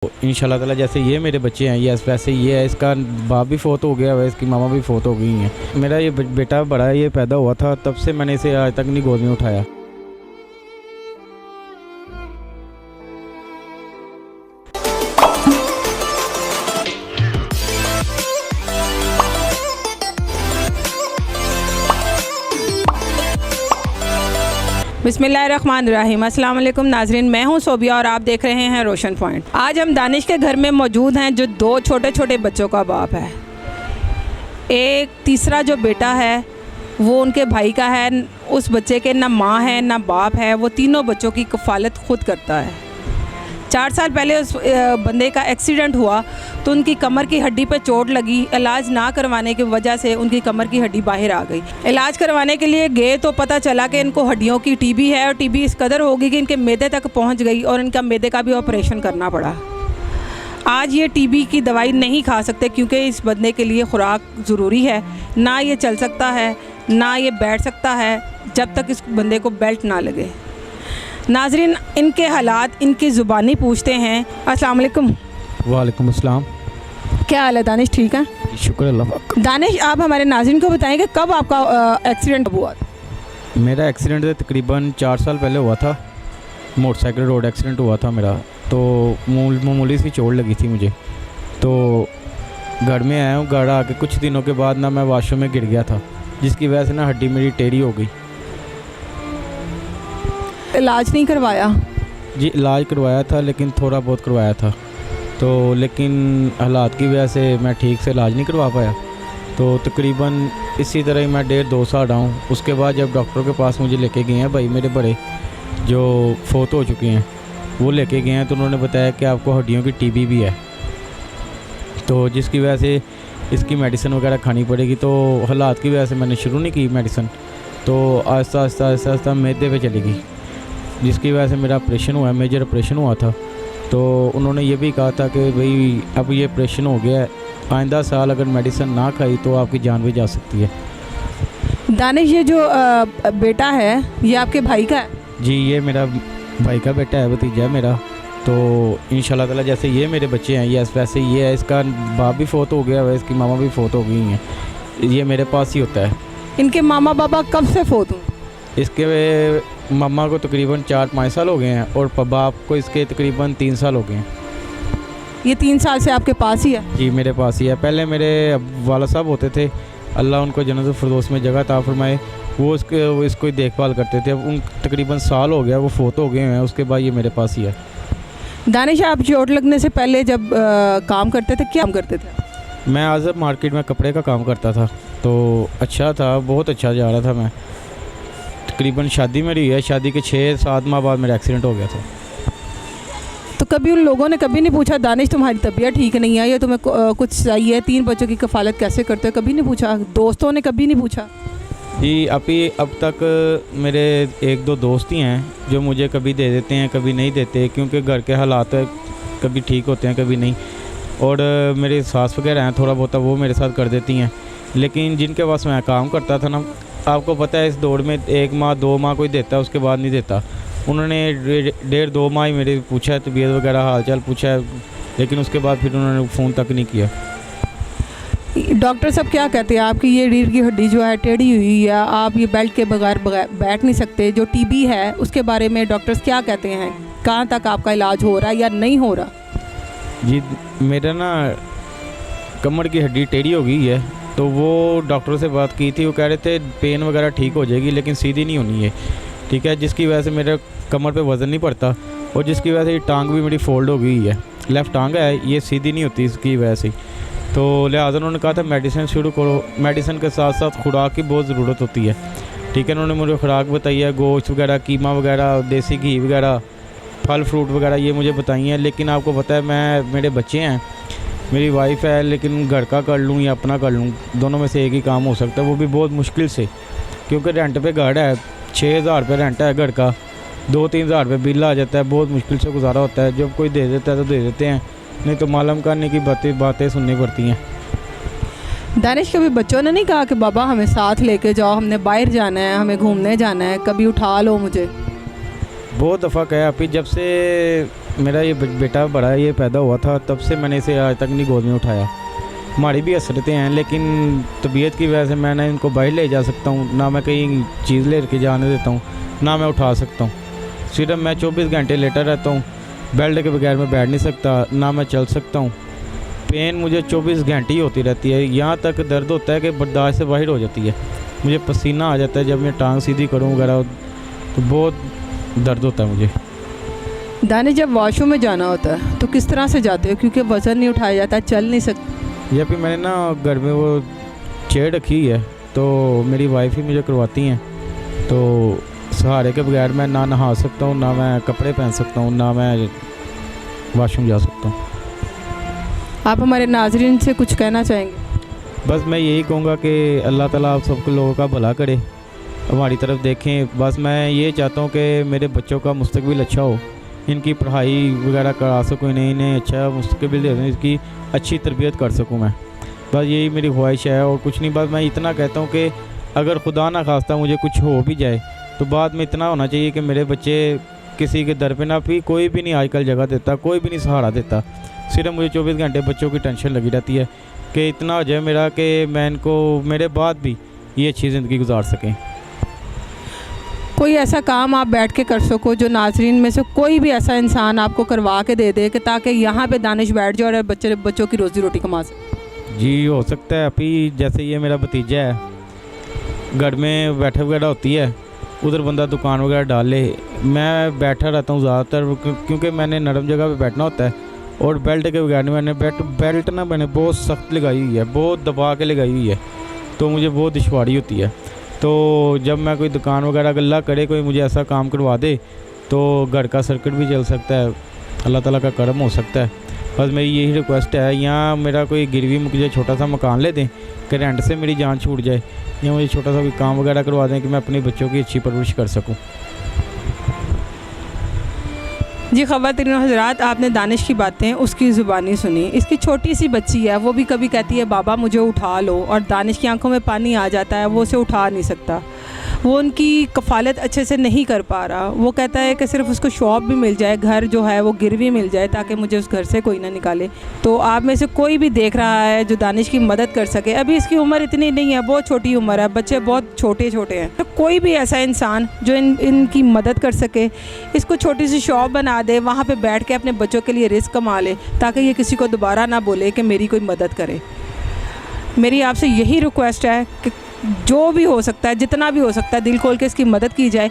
इंशाल्लाह ताला जैसे ये मेरे बच्चे हैं, ये वैसे ये है, इसका बाप भी फ़ौत हो गया है, इसकी मामा भी फ़ौत हो गई हैं। मेरा ये बेटा बड़ा है, ये पैदा हुआ था तब से मैंने इसे आज तक नहीं गोद में उठाया। बिस्मिल्लाहिर्रहमानिर्रहीम। अस्सलाम वालेकुम नाज़रीन, मैं हूं सोबिया और आप देख रहे हैं रोशन पॉइंट। आज हम दानिश के घर में मौजूद हैं जो दो छोटे छोटे बच्चों का बाप है। एक तीसरा जो बेटा है वो उनके भाई का है। उस बच्चे के ना माँ है ना बाप है, वो तीनों बच्चों की कफ़ालत खुद करता है। 4 साल पहले उस बंदे का एक्सीडेंट हुआ तो उनकी कमर की हड्डी पे चोट लगी। इलाज ना करवाने की वजह से उनकी कमर की हड्डी बाहर आ गई। इलाज करवाने के लिए गए तो पता चला कि इनको हड्डियों की टीबी है और टीबी इस कदर होगी कि इनके मैदे तक पहुंच गई और इनका मैदे का भी ऑपरेशन करना पड़ा। आज ये टीबी की दवाई नहीं खा सकते क्योंकि इस बंदे के लिए खुराक ज़रूरी है। ना ये चल सकता है ना ये बैठ सकता है जब तक इस बंदे को बेल्ट ना लगे। नाजरीन, इनके हालात इनकी ज़ुबानी पूछते हैं। अस्सलाम वालेकुम। वालेकुम अस्सलाम। क्या हाल है दानिश, ठीक है? शुक्र अल्लाह का। दानिश, आप हमारे नाज़रीन को बताएं कि कब आपका एक्सीडेंट हुआ? मेरा एक्सीडेंट तकरीबन 4 साल पहले हुआ था। मोटरसाइकिल रोड एक्सीडेंट हुआ था मेरा, तो मामूली सी चोट लगी थी मुझे। तो घर में आया हूँ, घर आके कुछ दिनों के बाद ना मैं वाशरूम में गिर गया था, जिसकी वजह से ना हड्डी मेरी टेढ़ी हो गई। इलाज नहीं करवाया? जी इलाज करवाया था, लेकिन थोड़ा बहुत करवाया था, तो लेकिन हालात की वजह से मैं ठीक से इलाज नहीं करवा पाया। तो तकरीबन इसी तरह ही मैं 1.5-2 साल रहा हूँ। उसके बाद जब डॉक्टर के पास मुझे लेके गए हैं भाई मेरे बड़े जो फ़ौत हो चुके हैं, वो लेके गए हैं, तो उन्होंने बताया कि आपको हड्डियों की टीबी भी है, तो जिसकी वजह से इसकी मेडिसिन वगैरह खानी पड़ेगी। तो हालात की वजह से मैंने शुरू नहीं की मेडिसिन, तो आहिस्ता आहिस्ता मैदे पे चली गई, जिसकी वजह से मेरा ऑपरेशन हुआ, मेजर ऑपरेशन हुआ था। तो उन्होंने ये भी कहा था कि भाई अब ये ऑपरेशन हो गया है, आइंदा साल अगर मेडिसिन ना खाई तो आपकी जान भी जा सकती है। दानिश, ये जो बेटा है ये आपके भाई का है? जी ये मेरा भाई का बेटा है, भतीजा है मेरा। तो इंशाल्लाह ताला जैसे ये मेरे बच्चे हैं, ये वैसे ये है, इसका बाप भी फ़ौत हो गया है, इसकी मामा भी फ़ौत हो गई हैं, ये मेरे पास ही होता है। इनके मामा बाबा कब से फ़ौत हुए? इसके मम्मा को तकरीबन 4-5 साल हो गए हैं और बाप को इसके तकरीबन 3 साल हो गए हैं। ये 3 साल से आपके पास ही है? जी मेरे पास ही है। पहले मेरे वाला साहब होते थे, अल्लाह उनको जन्नत फिरदौस में जगह अता फरमाए, वो इसको ही देखभाल करते थे। अब उन तकरीबन साल हो गया, वो फ़ौत हो गए हैं, उसके बाद ये मेरे पास ही है। दानिश, आप चोट लगने से पहले जब काम करते थे, क्या काम करते थे? मैं आज़ब मार्केट में कपड़े का काम करता था, तो अच्छा था, बहुत अच्छा जा रहा था। मैं तकरीबन शादी मेरी हुई है, शादी के 6-7 माह बाद मेरा एक्सीडेंट हो गया था। तो कभी उन लोगों ने कभी नहीं पूछा दानिश तुम्हारी तबीयत ठीक नहीं है या तुम्हें कुछ चाहिए, 3 बच्चों की कफ़ालत कैसे करते हो? कभी नहीं पूछा? दोस्तों ने कभी नहीं पूछा? जी अब तक मेरे 1-2 दोस्त ही हैं जो मुझे कभी दे देते हैं, कभी नहीं देते, क्योंकि घर के हालात कभी ठीक होते हैं कभी नहीं। और मेरी सास वगैरह हैं, थोड़ा बहुत वो मेरे साथ कर देती हैं। लेकिन जिनके पास मैं काम करता था ना, आपको पता है इस दौड़ में 1 माह 2 माह कोई देता है, उसके बाद नहीं देता। उन्होंने 1.5-2 माह ही मेरे पूछा है, तबीयत वगैरह हाल चाल पूछा है, लेकिन उसके बाद फिर उन्होंने फ़ोन तक नहीं किया। डॉक्टर साहब क्या कहते हैं? आपकी ये रीढ़ की हड्डी जो है टेढ़ी हुई है, आप ये बेल्ट के बगैर बैठ नहीं सकते। जो टीबी है उसके बारे में डॉक्टर्स क्या कहते हैं? कहाँ तक आपका इलाज हो रहा है या नहीं हो रहा? जी मेरा ना कमर की हड्डी टेढ़ी हो गई है, तो वो डॉक्टर से बात की थी, वो कह रहे थे पेन वगैरह ठीक हो जाएगी लेकिन सीधी नहीं होनी है, ठीक है, जिसकी वजह से मेरे कमर पे वज़न नहीं पड़ता और जिसकी वजह से ये टांग भी मेरी फोल्ड हो गई है। लेफ़्ट टांग है, ये सीधी नहीं होती इसकी वजह से। तो लिहाजा उन्होंने कहा था मेडिसिन शुरू करो। मेडिसिन के साथ साथ खुराक की बहुत ज़रूरत होती है, ठीक है। उन्होंने मुझे खुराक बताई है, गोश्त वगैरह, कीमा वगैरह, देसी घी वगैरह, फल फ्रूट वगैरह, ये मुझे बताई हैं। लेकिन आपको पता है मेरे बच्चे हैं, मेरी वाइफ है, लेकिन घर का कर लूँ या अपना कर लूँ, दोनों में से एक ही काम हो सकता है, वो भी बहुत मुश्किल से, क्योंकि रेंट पे घर है, 6,000 रुपये रेंट है घर का, 2-3 हज़ार रुपये बिल आ जाता है, बहुत मुश्किल से गुजारा होता है। जब कोई दे देता है तो दे देते हैं, नहीं तो मालूम करने की बातें सुननी पड़ती हैं। दानिश, कभी बच्चों ने नहीं कहा कि बाबा हमें साथ लेके जाओ, हमने बाहर जाना है, हमें घूमने जाना है, कभी उठा लो मुझे? बहुत दफ़ा कहा। फिर जब से मेरा ये बेटा बड़ा ये पैदा हुआ था, तब से मैंने इसे आज तक नहीं गोद में उठाया। हमारी भी हसरतें हैं, लेकिन तबीयत की वजह से मैं ना इनको बाहर ले जा सकता हूँ, ना मैं कहीं चीज़ ले के जाने देता हूँ, ना मैं उठा सकता हूँ। सिर्फ मैं 24 घंटे लेटा रहता हूँ, बेल्ट के बगैर मैं बैठ नहीं सकता, ना मैं चल सकता हूँ। पेन मुझे 24 घंटे ही होती रहती है, यहाँ तक दर्द होता है कि बर्दाश्त से बाहर हो जाती है। मुझे पसीना आ जाता है जब मैं टांग सीधी करूँ वगैरह, तो बहुत दर्द होता है मुझे। दानिश, जब वॉशरूम में जाना होता है तो किस तरह से जाते हो, क्योंकि वज़न नहीं उठाया जाता, चल नहीं सकते? या फिर मैंने ना घर में वो चेयर रखी है, तो मेरी वाइफ ही मुझे करवाती हैं, तो सहारे के बगैर मैं ना नहा सकता हूँ, ना मैं कपड़े पहन सकता हूँ, ना मैं वॉशरूम जा सकता हूँ। आप हमारे नाज़रीन से कुछ कहना चाहेंगे? बस मैं यही कहूँगा कि अल्लाह ताला आप सब लोगों का भला करे, हमारी तरफ देखें। बस मैं ये चाहता हूँ कि मेरे बच्चों का मुस्तकबिल अच्छा हो, इनकी पढ़ाई वगैरह करा सकूँ, इन्हें अच्छा मुस्तकबिल दे दूँ, इसकी अच्छी तरबियत कर सकूँ मैं। बस यही मेरी ख्वाहिश है और कुछ नहीं। बस मैं इतना कहता हूँ कि अगर खुदा ना खास्ता मुझे कुछ हो भी जाए तो बाद में इतना होना चाहिए कि मेरे बच्चे किसी के दर पे ना, भी कोई भी नहीं आजकल जगह देता, कोई भी नहीं सहारा देता। सिर्फ मुझे 24 घंटे बच्चों की टेंशन लगी रहती है कि इतना हो जाए मेरा कि मैं इनको मेरे बाद भी ये अच्छी ज़िंदगी गुजार सकें। कोई ऐसा काम आप बैठ के कर सको जो नाज़रीन में से कोई भी ऐसा इंसान आपको करवा के दे दे कि ताकि यहाँ पे दानिश बैठ जाए और बच्चों की रोज़ी रोटी कमा सके? जी हो सकता है। अभी जैसे ये मेरा भतीजा है, घर में बैठक वगैरह होती है, उधर बंदा दुकान वगैरह डाल ले, मैं बैठा रहता हूँ ज़्यादातर, क्योंकि मैंने नरम जगह पे बैठना होता है और बेल्ट के बगैर मैंने बेल्ट ना मैंने बहुत सख्त लगाई हुई है, बहुत दबा के लगाई हुई है, तो मुझे बहुत दुश्वारी होती है। तो जब मैं कोई दुकान वगैरह अल्लाह करे कोई मुझे ऐसा काम करवा दे तो घर का सर्किट भी चल सकता है, अल्लाह ताला का करम हो सकता है। बस मेरी यही रिक्वेस्ट है, यहाँ मेरा कोई गिरवी मुझे छोटा सा मकान ले दें कि रेंट से मेरी जान छूट जाए, या मुझे छोटा सा कोई काम वगैरह करवा दें कि मैं अपने बच्चों की अच्छी परवरिश कर सकूँ। जी ख़वातीन हज़रात, आपने दानिश की बातें उसकी ज़ुबानी सुनी। इसकी छोटी सी बच्ची है, वो भी कभी कहती है बाबा मुझे उठा लो, और दानिश की आंखों में पानी आ जाता है, वो उसे उठा नहीं सकता, वो उनकी कफ़ालत अच्छे से नहीं कर पा रहा। वो कहता है कि सिर्फ उसको शॉप भी मिल जाए, घर जो है वो गिरवी मिल जाए, ताकि मुझे उस घर से कोई ना निकाले। तो आप में से कोई भी देख रहा है जो दानिश की मदद कर सके, अभी इसकी उम्र इतनी नहीं है, बहुत छोटी उम्र है, बच्चे बहुत छोटे छोटे हैं, तो कोई भी ऐसा इंसान जो इनकी मदद कर सके, इसको छोटी सी शॉप बना दे, वहाँ पर बैठ के अपने बच्चों के लिए रिस्क कमा ले, ताकि ये किसी को दोबारा ना बोले कि मेरी कोई मदद करे। मेरी आपसे यही रिक्वेस्ट है कि जो भी हो सकता है, जितना भी हो सकता है, दिल खोल के इसकी मदद की जाए।